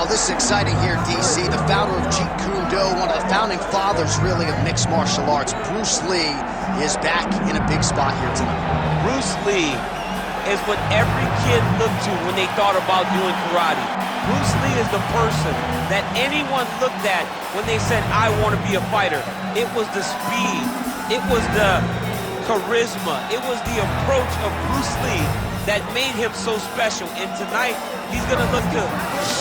Well, this is exciting here, DC. The founder of Jeet Kune Do, one of the founding fathers, really, of mixed martial arts, Bruce Lee, is back in a big spot here tonight. Bruce Lee is what every kid looked to when they thought about doing karate. Bruce Lee is the person that anyone looked at when they said, I want to be a fighter. It was the speed, it was the charisma, it was the approach of Bruce Lee that made him so special. And tonight, he's going to look to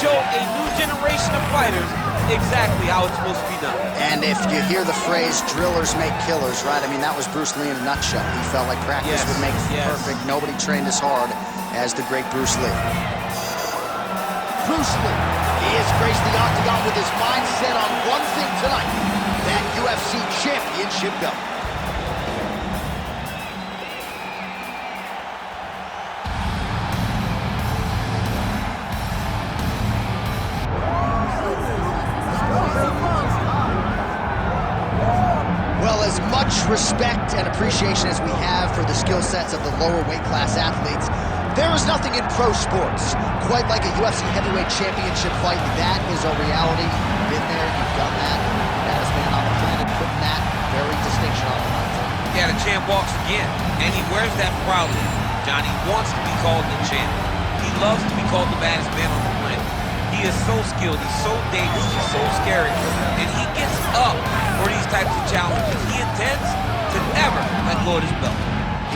show a new generation of fighters exactly how it's supposed to be done. And if you hear the phrase, drillers make killers, right? I mean, that was Bruce Lee in a nutshell. He felt like practice would make perfect. Nobody trained as hard as the great Bruce Lee. Bruce Lee, he has graced the octagon with his mind set on one thing tonight, that UFC championship belt. As much respect and appreciation as we have for the skill sets of the lower weight class athletes, there is nothing in pro sports quite like a UFC heavyweight championship fight. That is a reality. You've been there, you've done that. Baddest man on the planet, putting that very distinction on the line. Yeah, the champ walks again, and he wears that proudly. Johnny wants to be called the champ. He loves to be called the baddest man on the planet. He is so skilled, he's so dangerous, he's so scary, and he gets up for these types of challenges. He intends to never let go of his belt.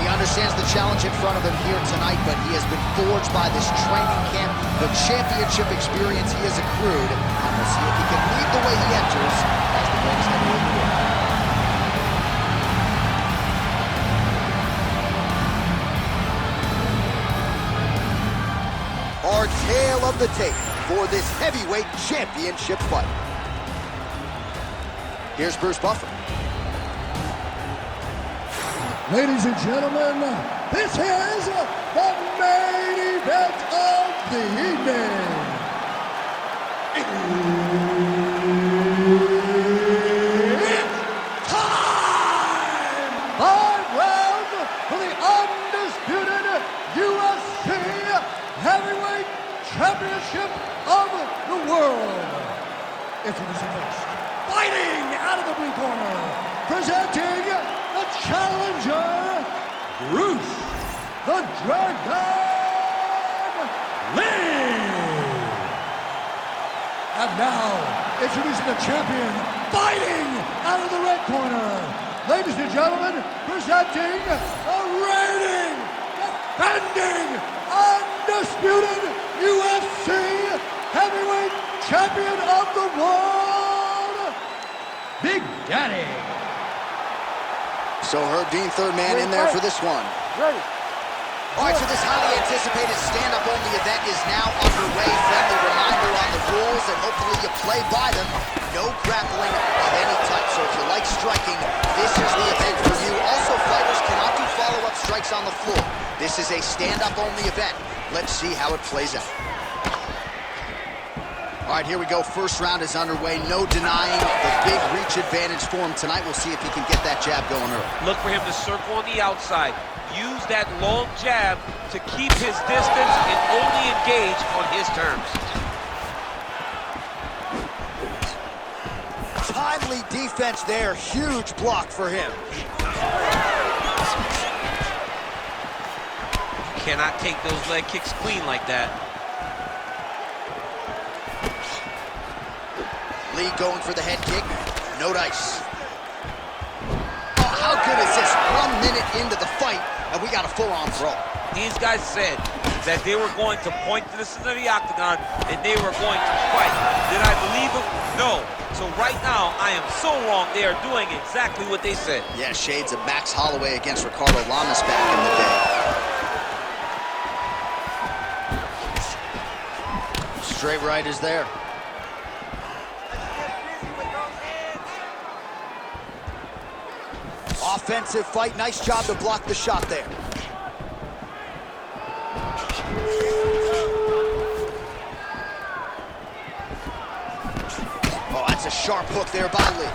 He understands the challenge in front of him here tonight, but he has been forged by this training camp, the championship experience he has accrued, and we'll see if he can lead the way he enters as the greatest heavyweight in the world. Our tale of the tape for this heavyweight championship fight. Here's Bruce Buffer. Ladies and gentlemen, this is the main event of the evening. It's time! 5 rounds for the undisputed UFC Heavyweight Championship of the world. Introducing first, fighting out of the blue corner, presenting the challenger, Bruce the Dragon Lee. And now, introducing the champion, fighting out of the red corner, ladies and gentlemen, presenting the reigning, defending, undisputed UFC heavyweight champion of the world, Big Daddy. So Herb Dean, third man in there for this one. Ready. All right, so this highly anticipated stand-up only event is now underway. Friendly reminder on the rules, and hopefully you play by them. No grappling of any type. So if you like striking, this is the event for you. Also, fighters cannot do follow-up strikes on the floor. This is a stand-up only event. Let's see how it plays out. All right, here we go. First round is underway. No denying the big reach advantage for him tonight. We'll see if he can get that jab going early. Look for him to circle on the outside. Use that long jab to keep his distance and only engage on his terms. Timely defense there. Huge block for him. Cannot take those leg kicks clean like that. Lee going for the head kick. No dice. Oh, how good is this? 1 minute into the fight, and we got a full-on throw. These guys said that they were going to point to the center of the octagon and they were going to fight. Did I believe them? No. So right now, I am so wrong. They are doing exactly what they said. Yeah, shades of Max Holloway against Ricardo Lamas back in the day. Straight right is there. Offensive fight. Nice job to block the shot there. Oh, that's a sharp hook there by Lee.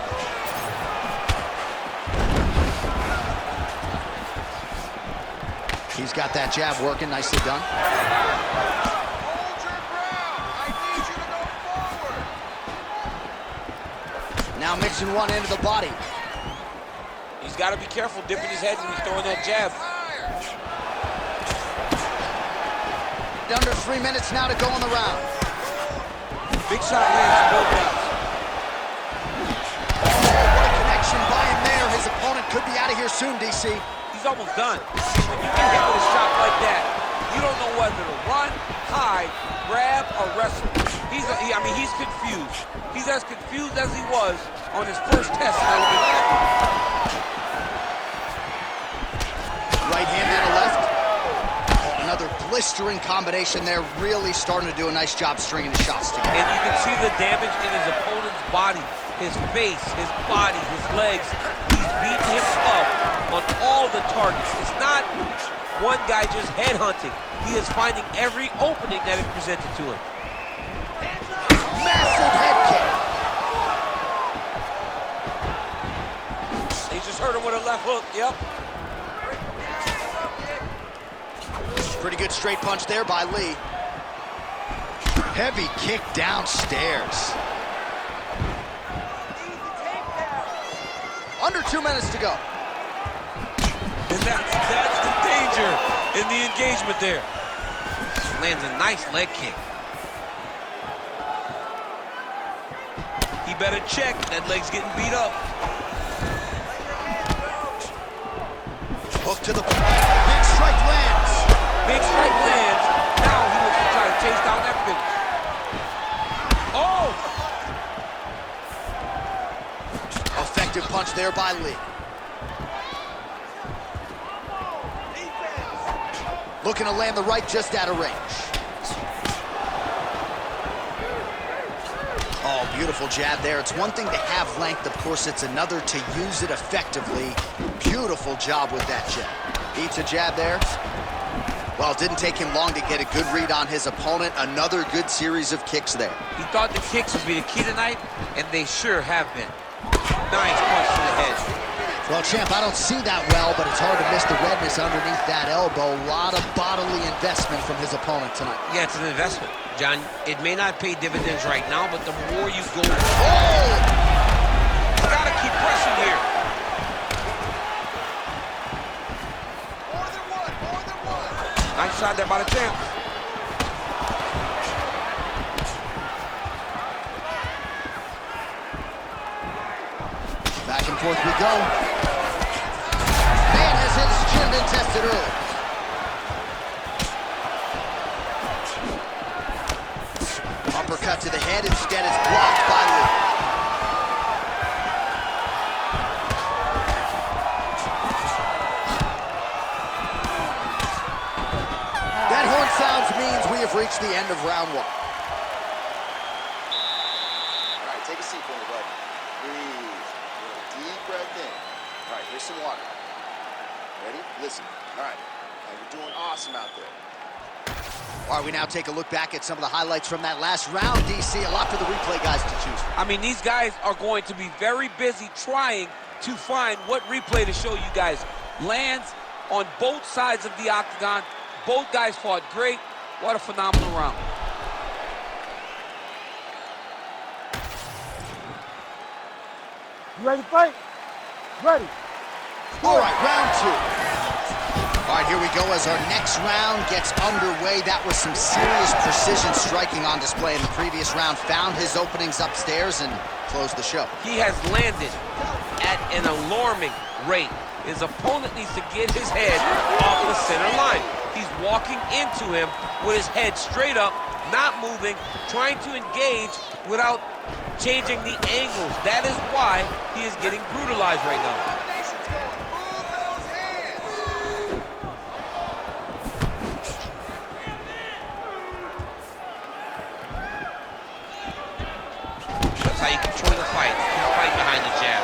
He's got that jab working. Nicely done. Hold your ground. I need you to go Now mixing one into the body. He's got to be careful dipping his head when he's throwing that jab. Under 3 minutes now to go in the round. Big shot lands both rounds. Oh, what a connection by him there. His opponent could be out of here soon, DC. He's almost done. When you get hit with a shot like that, you don't know whether to run, hide, grab, or wrestle. I mean, he's confused. He's as confused as he was on his first test. Right hand and a left. Oh, another blistering combination there. Really starting to do a nice job stringing the shots together. And you can see the damage in his opponent's body, his face, his body, his legs. He's beating him up on all the targets. It's not one guy just headhunting. He is finding every opening that is presented to him. Massive head kick. He just hurt him with a left hook, yep. Pretty good straight punch there by Lee. Heavy kick downstairs. Under 2 minutes to go. And that's the danger in the engagement there. Lands a nice leg kick. He better check. That leg's getting beat up. Hook to the big strike lands. Big strike lands. Now he looks to try to chase down that finish. Oh! Effective punch there by Lee. Looking to land the right just out of range. Oh, beautiful jab there. It's one thing to have length. Of course, it's another to use it effectively. Beautiful job with that jab. Eats a jab there. Well, it didn't take him long to get a good read on his opponent. Another good series of kicks there. He thought the kicks would be the key tonight, and they sure have been. Nice punch to the head. Well, champ, I don't see that well, but it's hard to miss the redness underneath that elbow. A lot of bodily investment from his opponent tonight. Yeah, it's an investment, John. It may not pay dividends right now, but the more you go... Oh! You gotta keep pressing here. Nice shot there by the champ. Back and forth we go. Man has his chin been tested early. Uppercut to the head, instead it's blocked by Lee. That horn sounds means we have reached the end of round one. All right, take a seat for me, bud. Breathe. Deep breath in. All right, here's some water. Ready? Listen. All right. Now you're doing awesome out there. All right, we now take a look back at some of the highlights from that last round, DC. A lot for the replay guys to choose from. I mean, these guys are going to be very busy trying to find what replay to show you guys. Lands on both sides of the octagon. Both guys fought great. What a phenomenal round. You ready to fight? Ready. All right, round two. All right, here we go as our next round gets underway. That was some serious precision striking on display in the previous round. Found his openings upstairs and closed the show. He has landed at an alarming rate. His opponent needs to get his head off the center line. He's walking into him with his head straight up, not moving, trying to engage without changing the angles. That is why he is getting brutalized right now. That's how you control the fight. Keep fighting behind the jab.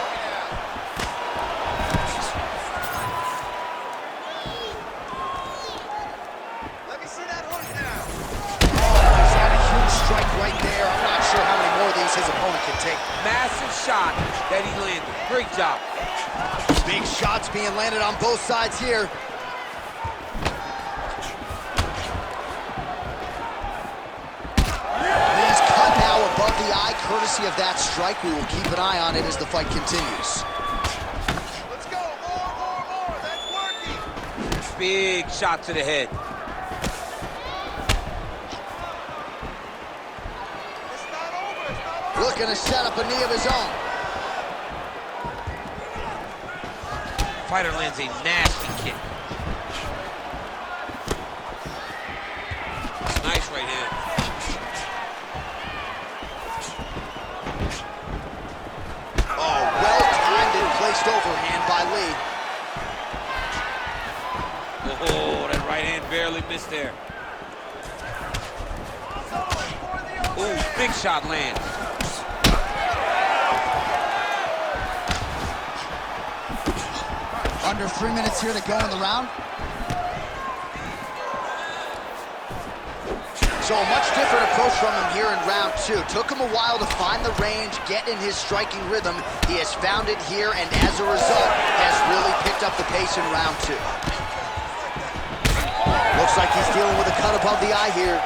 Let me see that horse now. He's got a huge strike right there. I'm not sure how many more of these his opponent can take. Massive shot that he landed. Great job. Big shots being landed on both sides here. Lee's cut now above the eye, courtesy courtesy of that strike. We will keep an eye on it as the fight continues. Let's go. More. That's working. Big shot to the head. It's not over. Looking to set up a knee of his own. Fighter lands a nasty kick. Nice right hand. Oh, well-timed and placed overhand by Lee. Oh, that right hand barely missed there. Ooh, big shot lands. Under 3 minutes here to go in the round. So a much different approach from him here in round 2. Took him a while to find the range, get in his striking rhythm. He has found it here, and as a result, has really picked up the pace in round 2. Looks like he's dealing with a cut above the eye here.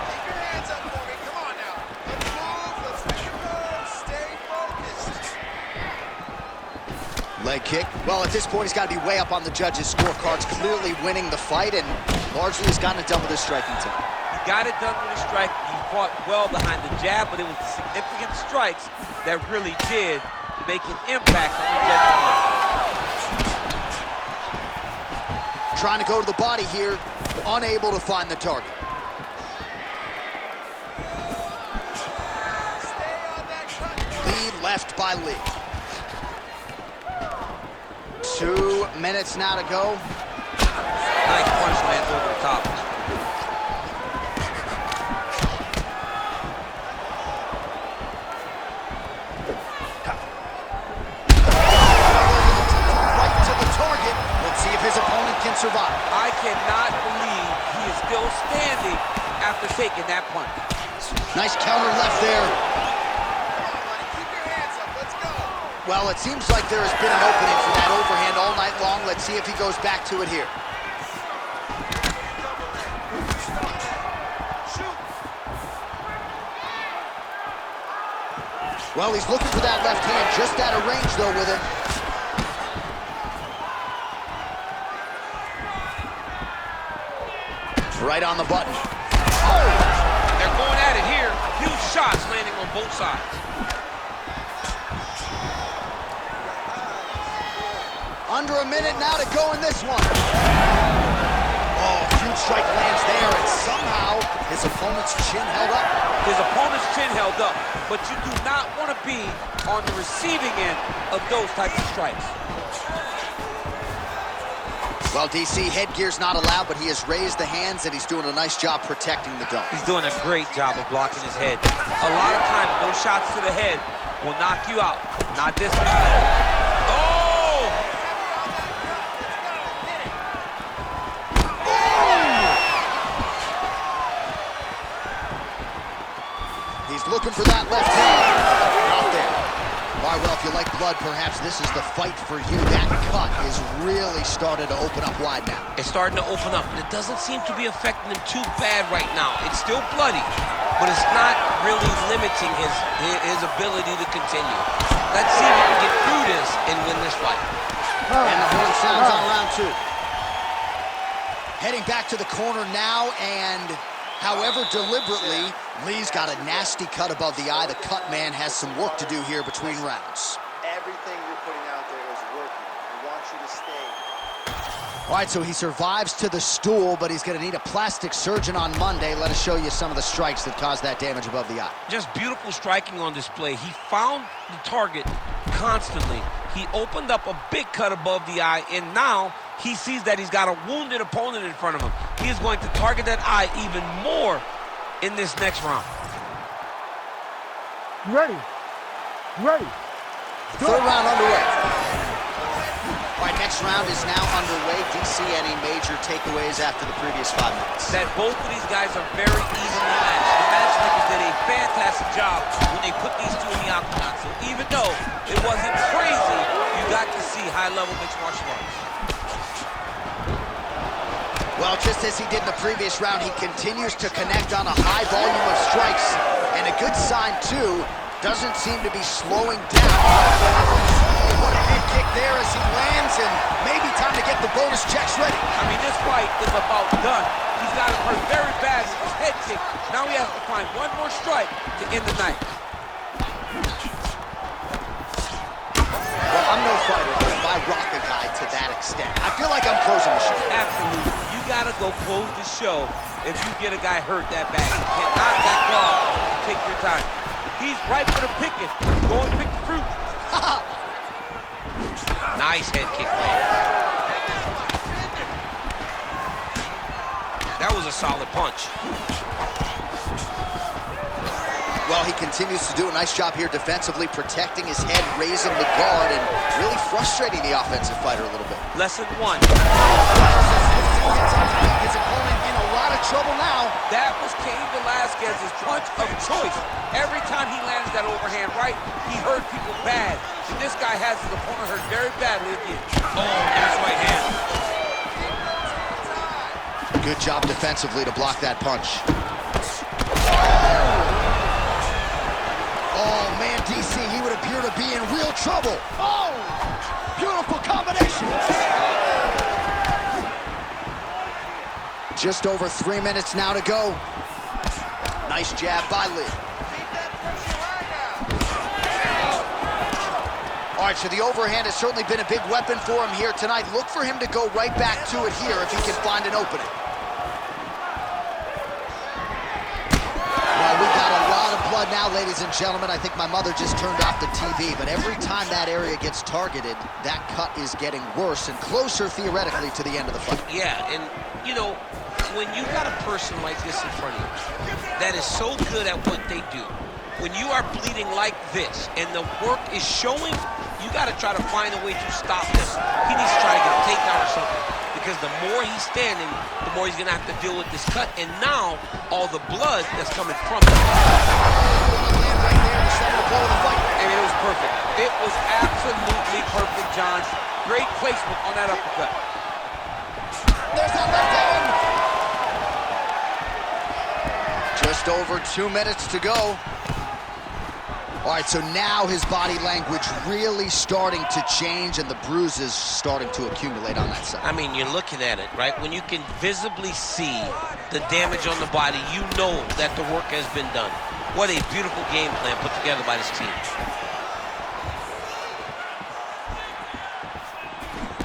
Keep your hands up for me. Come on now. Let's move. Let's make a move. Stay focused. Leg kick. Well, at this point, he's got to be way up on the judges' scorecards, clearly winning the fight, and largely has gotten it done with his striking team. He got it done with his strike. He fought well behind the jab, but it was the significant strikes that really did make an impact on the judges. Trying to go to the body here, unable to find the target. Lead left by Lee. 2 minutes now to go. Nice punch lands over the top. Right to the target. Let's see if his opponent can survive. I cannot believe he is still standing after taking that punch. Nice counter left there. Keep your hands up. Let's go. Well, it seems like there has been an opening for that overhand all night long. Let's see if he goes back to it here. Well, he's looking for that left hand, just out of range, though, with it. Right on the button. Oh! They're going at it here. Huge shots landing on both sides. Under a minute now to go in this one. Oh, huge strike lands there, and somehow his opponent's chin held up. His opponent's chin held up, but you do not want to be on the receiving end of those types of strikes. Well, DC, headgear's not allowed, but he has raised the hands, and he's doing a nice job protecting the dome. He's doing a great job of blocking his head. A lot of times, those shots to the head will knock you out. Not this one. Oh! He's looking for that left hand. Not there. All right, well, if you like blood, perhaps this is the fight for you. That cut is really started to open up wide now. It's starting to open up, but it doesn't seem to be affecting him too bad right now. It's still bloody, but it's not really limiting his ability to continue. Let's see if he can get through this and win this fight. And the horn sounds on round 2. Heading back to the corner now, and however deliberately, Lee's got a nasty cut above the eye. The cut man has some work to do here between rounds. Everything you're putting out there is working. I want you to stay. All right, so he survives to the stool, but he's going to need a plastic surgeon on Monday. Let us show you some of the strikes that caused that damage above the eye. Just beautiful striking on display. He found the target constantly. He opened up a big cut above the eye, and now he sees that he's got a wounded opponent in front of him. He is going to target that eye even more in this next round. Ready. Ready. Third round underway. All right, next round is now underway. DC, any major takeaways after the previous 5 minutes? That both of these guys are very evenly matched. The matchmakers did a fantastic job when they put these two in the octagon. So even though it wasn't crazy, you got to see high-level mixed martial arts. Well, just as he did in the previous round, he continues to connect on a high volume of strikes. And a good sign, too, doesn't seem to be slowing down. Oh, what a head kick there as he lands, and maybe time to get the bonus checks ready. I mean, this fight is about done. He's got him hurt very bad with his head kick. Now he has to find one more strike to end the night. Well, I'm no fighter, but if I rock a guy to that extent, I feel like I'm closing the show. Absolutely. You gotta go close the show if you get a guy hurt that bad. You cannot back off. Take your time. He's ripe for the picking. Go and pick the fruit. Nice head kick, man. That was a solid punch. Well, he continues to do a nice job here defensively, protecting his head, raising the guard, and really frustrating the offensive fighter a little bit. Lesson one. His opponent in a lot of trouble now. That was Cain Velasquez's punch of choice. Every time he landed that overhand right, he hurt people bad. And this guy has his opponent hurt very badly again. Oh, nice right hand. Good job defensively to block that punch. Oh, man, DC, he would appear to be in real trouble. Oh, beautiful combination. Just over 3 minutes now to go. Nice jab by Lee. All right, so the overhand has certainly been a big weapon for him here tonight. Look for him to go right back to it here if he can find an opening. Well, we got a lot of blood now, ladies and gentlemen. I think my mother just turned off the TV, but every time that area gets targeted, that cut is getting worse and closer, theoretically, to the end of the fight. Yeah, and, you know, when you got a person like this in front of you that is so good at what they do, when you are bleeding like this and the work is showing, you got to try to find a way to stop this. He needs to try to get a takedown or something, because the more he's standing, the more he's going to have to deal with this cut, and now all the blood that's coming from it. I mean, it was perfect. It was absolutely perfect, John. Great placement on that uppercut. There's that left hand. Just over 2 minutes to go. All right, so now his body language really starting to change and the bruises starting to accumulate on that side. I mean, you're looking at it, right? When you can visibly see the damage on the body, you know that the work has been done. What a beautiful game plan put together by this team.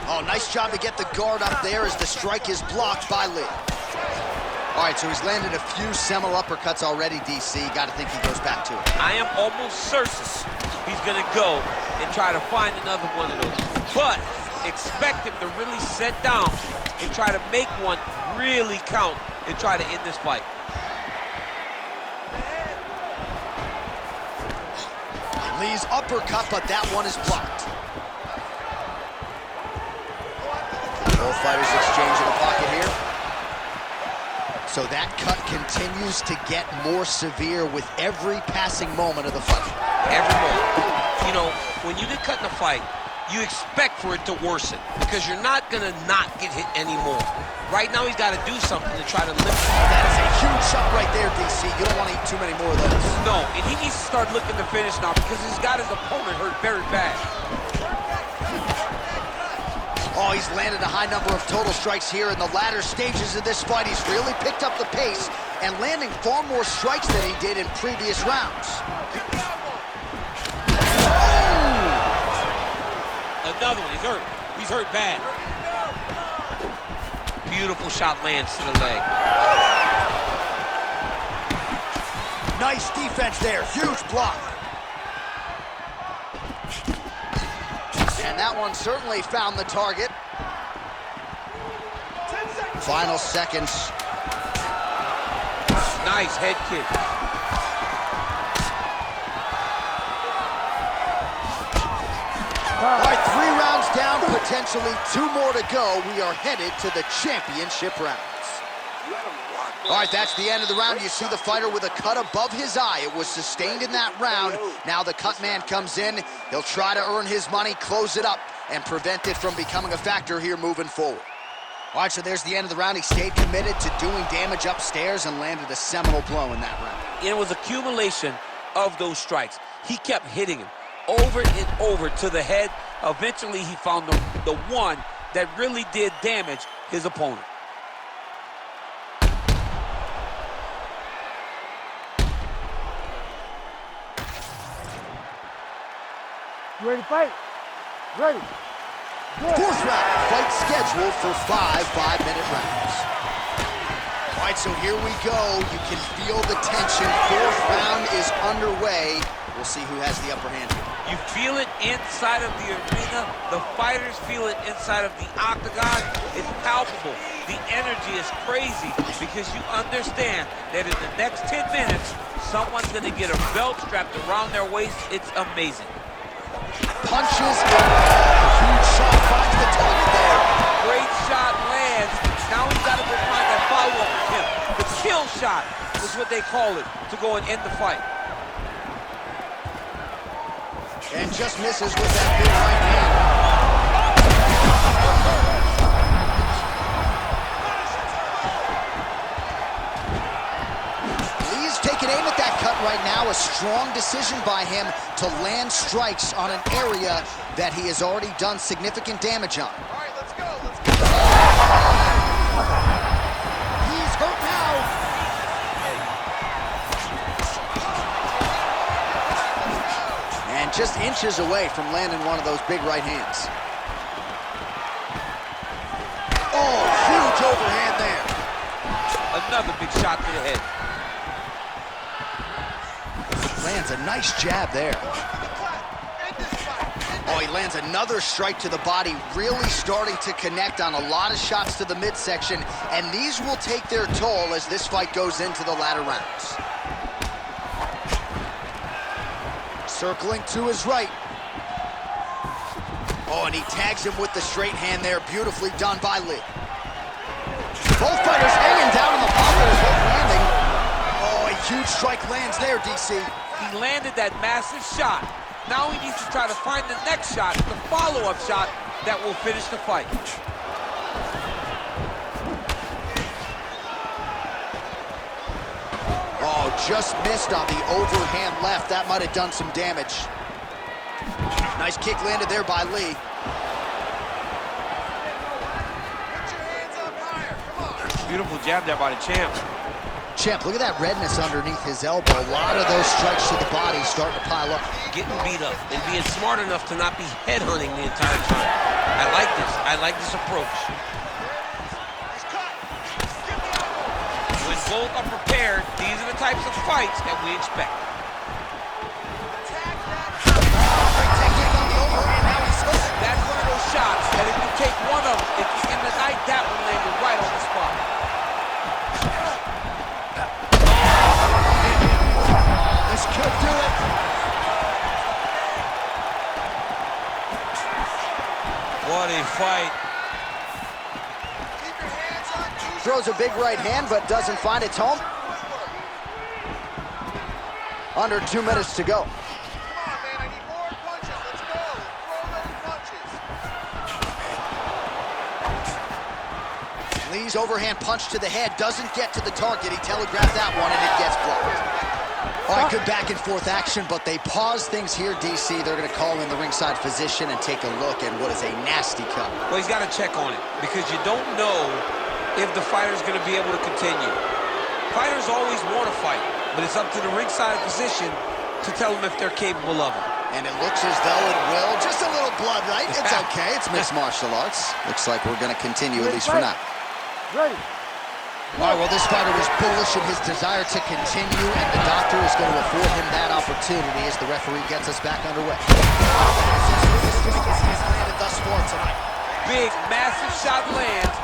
Oh, nice job to get the guard up there as the strike is blocked by Lee. All right, so he's landed a few seminal uppercuts already, DC. Got to think he goes back to it. I am almost certain he's going to go and try to find another one of those. But expect him to really set down and try to make one really count and try to end this fight. Lee's uppercut, but that one is blocked. Both fighters exchange in the pocket here. So that cut continues to get more severe with every passing moment of the fight. Every moment. You know, when you get cut in a fight, you expect for it to worsen because you're not going to not get hit anymore. Right now, he's got to do something to try to limit it. That is a huge shot right there, DC. You don't want to eat too many more of those. No, and he needs to start looking to finish now because he's got his opponent hurt very bad. Oh, he's landed a high number of total strikes here in the latter stages of this fight. He's really picked up the pace and landing far more strikes than he did in previous rounds. Oh! Another one, he's hurt. He's hurt bad. Beautiful shot lands to the leg. Nice defense there, huge block. And that one certainly found the target. Final seconds. Nice head kick. All right, 3 rounds down, potentially 2 more to go. We are headed to the championship rounds. All right, that's the end of the round. You see the fighter with a cut above his eye. It was sustained in that round. Now the cut man comes in. He'll try to earn his money, close it up, and prevent it from becoming a factor here moving forward. All right, so there's the end of the round. He stayed committed to doing damage upstairs and landed a seminal blow in that round. It was accumulation of those strikes. He kept hitting him over and over to the head. Eventually, he found the one that really did damage his opponent. You ready to fight? Ready. Good. Fourth round, fight scheduled for 5 5-minute rounds. All right, so here we go. You can feel the tension. Fourth round is underway. We'll see who has the upper hand here. You feel it inside of the arena. The fighters feel it inside of the octagon. It's palpable. The energy is crazy because you understand that in the next 10 minutes, someone's going to get a belt strapped around their waist. It's amazing. Punches, huge shot, finds the target there. Great shot lands. Now he's got to go find that follow-up with him. The kill shot is what they call it to go and end the fight. And just misses with that big right hand. Lee's taking aim at that cut right now. A strong decision by him to land strikes on an area that he has already done significant damage on. All right, let's go, let's go. He's hurt now. And just inches away from landing one of those big right hands. Oh, huge overhand there. Another big shot to the head. Lands a nice jab there. Oh, he lands another strike to the body, really starting to connect on a lot of shots to the midsection, and these will take their toll as this fight goes into the latter rounds. Circling to his right. Oh, and he tags him with the straight hand there. Beautifully done by Lee. Both fighters hanging down in the pocket as both landing. Oh, a huge strike lands there, DC. He landed that massive shot. Now he needs to try to find the next shot, the follow-up shot that will finish the fight. Oh, just missed on the overhand left. That might have done some damage. Nice kick landed there by Lee. Put your hands up higher, come on. Beautiful jab there by the champ. Champ, look at that redness underneath his elbow. A lot of those strikes to the body starting to pile up. Getting beat up and being smart enough to not be headhunting the entire time. I like this. I like this approach. When both are prepared, these are the types of fights that we expect. That's one of those shots that if you take one of them, if you're in the night, that one landed right on the spot. This could do it. What a fight. Keep your hands on. Throws a big right hand, but doesn't find its home. Under 2 minutes to go. Come on, man, I need more punches. Let's go. Throw those punches. Lee's overhand punch to the head doesn't get to the target. He telegraphed that one, and it gets blocked. All right, good back and forth action, but they pause things here, DC. They're going to call in the ringside physician and take a look at what is a nasty cut. Well, he's got to check on it because you don't know if the fighter's going to be able to continue. Fighters always want to fight, but it's up to the ringside physician to tell them if they're capable of it. And it looks as though it will. Just a little blood, right? It's okay. It's mixed martial arts. Looks like we're going to continue, at least for now. Ready. All right, well, this fighter was bullish in his desire to continue, and the doctor is going to afford him that opportunity as the referee gets us back underway. This strike has landed thus far tonight. Big, massive shot lands.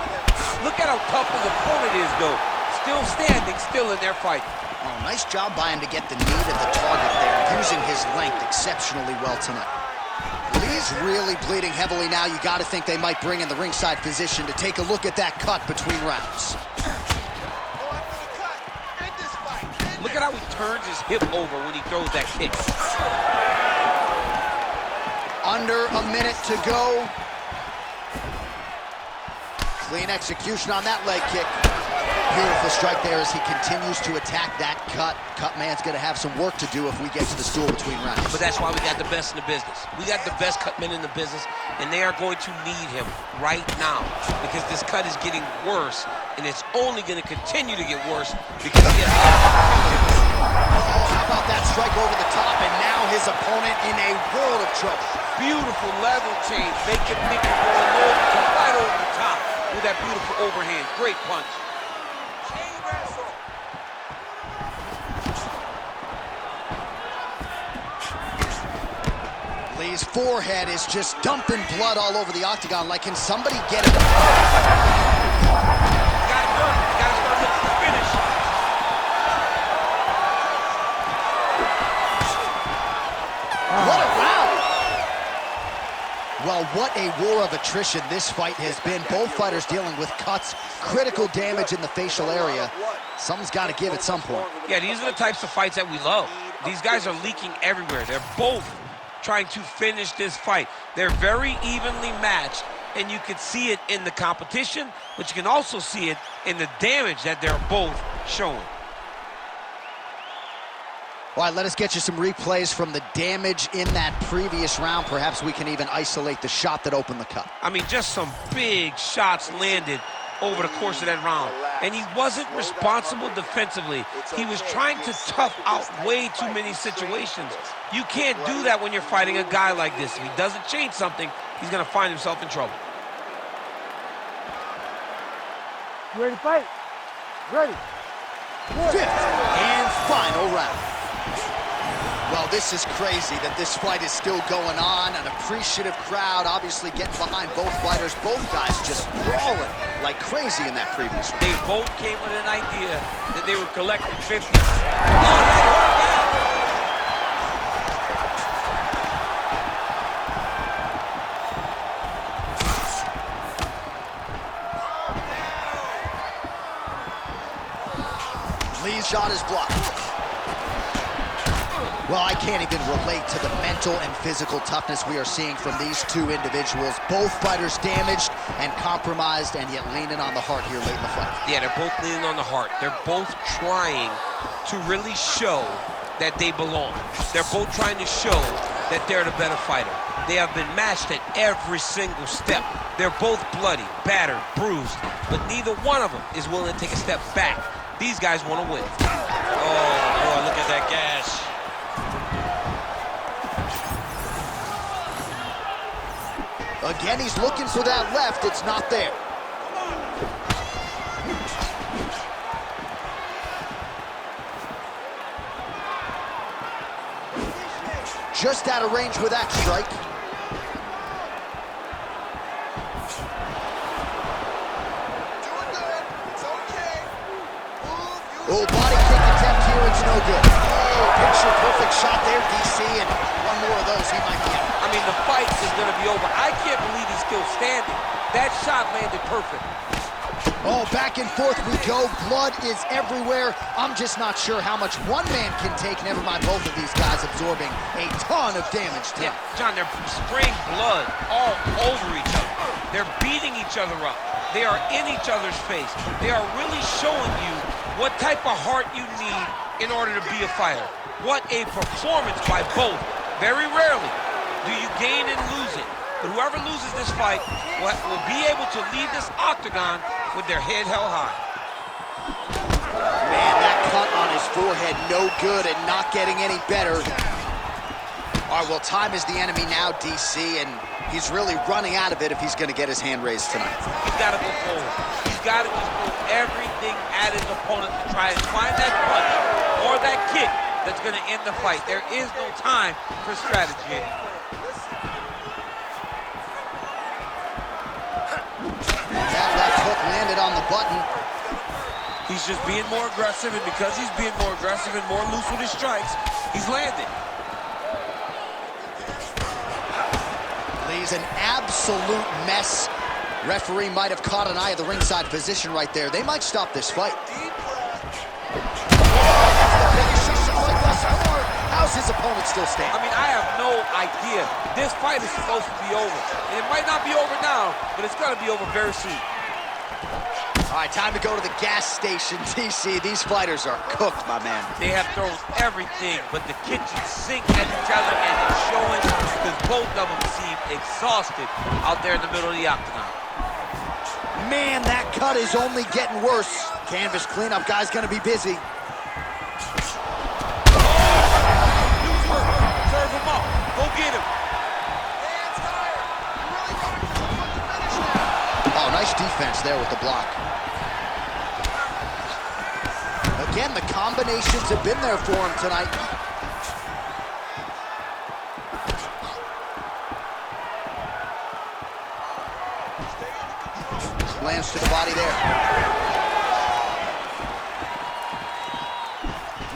Look at how tough his opponent is, though. Still standing, still in their fight. Oh, nice job by him to get the knee to the target there, using his length exceptionally well tonight. Lee's really bleeding heavily now. You got to think they might bring in the ringside physician to take a look at that cut between rounds. Look at how he turns his hip over when he throws that kick. Under a minute to go. Clean execution on that leg kick. Beautiful strike there as he continues to attack that cut. Cut man's gonna have some work to do if we get to the stool between rounds. But that's why we got the best in the business. We got the best cut men in the business, and they are going to need him right now because this cut is getting worse, and it's only gonna continue to get worse because he has... Oh, how about that strike over the top, and now his opponent in a world of trouble. Beautiful level change, make it go low, come right over the top with that beautiful overhand. Great punch. Lee's forehead is just dumping blood all over the octagon. Like, can somebody get it? Got it done. Got to start looking for the finish. What a round! Well, what a war of attrition this fight has been. Both fighters dealing with cuts, critical damage in the facial area. Something's got to give at some point. Yeah, these are the types of fights that we love. These guys are leaking everywhere. They're both trying to finish this fight. They're very evenly matched, and you can see it in the competition, but you can also see it in the damage that they're both showing. All right, let us get you some replays from the damage in that previous round. Perhaps we can even isolate the shot that opened the cut. I mean, just some big shots landed over the course of that round. And he wasn't responsible defensively. He was trying to tough out way too many situations. You can't do that when you're fighting a guy like this. If he doesn't change something, he's going to find himself in trouble. You ready to fight? Ready. Fifth and final round. Well, this is crazy that this fight is still going on. An appreciative crowd obviously getting behind both fighters. Both guys just brawling like crazy in that previous round. They both came with an idea that they were collecting 50. Oh, that hurt bad. Lee's shot is blocked. Well, I can't even relate to the mental and physical toughness we are seeing from these two individuals. Both fighters damaged and compromised, and yet leaning on the heart here late in the fight. Yeah, they're both leaning on the heart. They're both trying to really show that they belong. They're both trying to show that they're the better fighter. They have been matched at every single step. They're both bloody, battered, bruised, but neither one of them is willing to take a step back. These guys want to win. Oh, boy, look at that gash. Again, he's looking for that left. It's not there. Just out of range with that strike. Doing good. It's okay. Oh, body kick attempt here. It's no good. Oh, picture perfect shot there, DC, and one more of those, he might be out. I mean, the fight is going to be over. I can't believe he's still standing. That shot landed perfect. Oh, back and forth we go. Blood is everywhere. I'm just not sure how much one man can take. Never mind both of these guys absorbing a ton of damage tonight. Yeah, John, they're spraying blood all over each other. They're beating each other up. They are in each other's face. They are really showing you what type of heart you need in order to be a fighter. What a performance by both. Very rarely do you gain and lose it. But whoever loses this fight will be able to leave this octagon with their head held high. Man, that cut on his forehead, no good and not getting any better. All right, well, time is the enemy now, DC, and he's really running out of it if he's going to get his hand raised tonight. He's got to go forward. He's got to just throw everything at his opponent to try and find that punch or that kick that's going to end the fight. There is no time for strategy anymore. That left hook landed on the button. He's just being more aggressive, and because he's being more aggressive and more loose with his strikes, he's landing. Lee's an absolute mess. Referee might have caught an eye of the ringside position right there. They might stop this fight. How's his opponent still standing? I mean, I have no idea. This fight is supposed to be over. And it might not be over now, but it's going to be over very soon. All right, time to go to the gas station, TC. These fighters are cooked, my man. They have thrown everything but the kitchen sink at each other, and it's showing because both of them seem exhausted out there in the middle of the octagon. Man, that cut is only getting worse. Canvas cleanup guy's gonna be busy. Dude's hurt. Serve him up. Go get him. Oh, nice defense there with the block. Again, the combinations have been there for him tonight. Lands to the body there.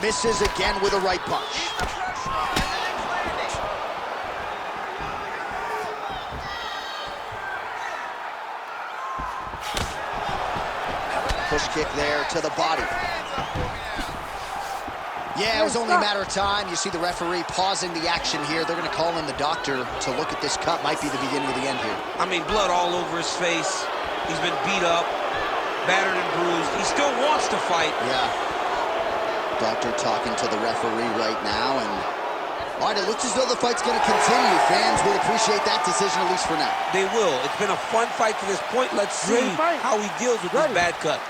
Misses again with a right punch. Push kick there to the body. Yeah, it was only a matter of time. You see the referee pausing the action here. They're going to call in the doctor to look at this cut. Might be the beginning of the end here. I mean, blood all over his face. He's been beat up, battered and bruised. He still wants to fight. Yeah. Doctor talking to the referee right now, and all right, it looks as though the fight's going to continue. Fans will appreciate that decision, at least for now. They will. It's been a fun fight to this point. Let's see how he deals with this bad cut.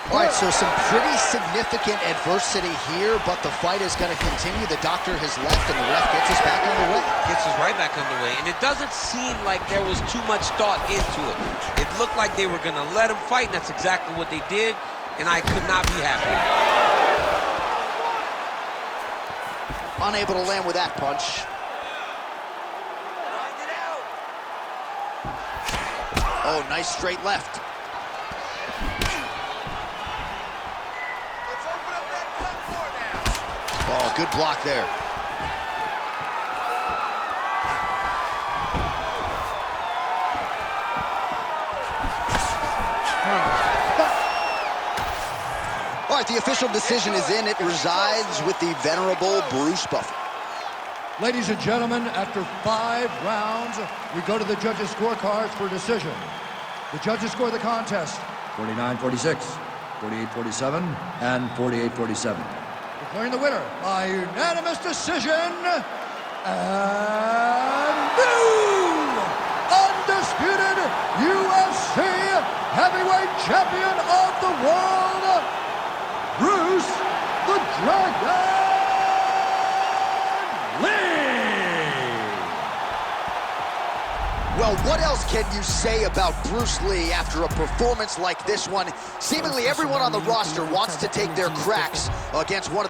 All right, so some pretty significant adversity here, but the fight is going to continue. The doctor has left, and the ref gets us back underway. Gets us right back underway, and it doesn't seem like there was too much thought into it. It looked like they were going to let him fight, and that's exactly what they did, and I could not be happy. Unable to land with that punch. Oh, nice straight left. Oh, good block there. All right, the official decision is in. It resides with the venerable Bruce Buffer. Ladies and gentlemen, after 5 rounds, we go to the judges' scorecards for decision. The judges score the contest 49-46, 48-47, and 48-47. Declaring the winner by unanimous decision, and new undisputed UFC heavyweight champion of the world, Bruce the Dragon Lee. Well, what else can you say about Bruce Lee after a performance like this one? Seemingly everyone on the roster wants to take their cracks against one of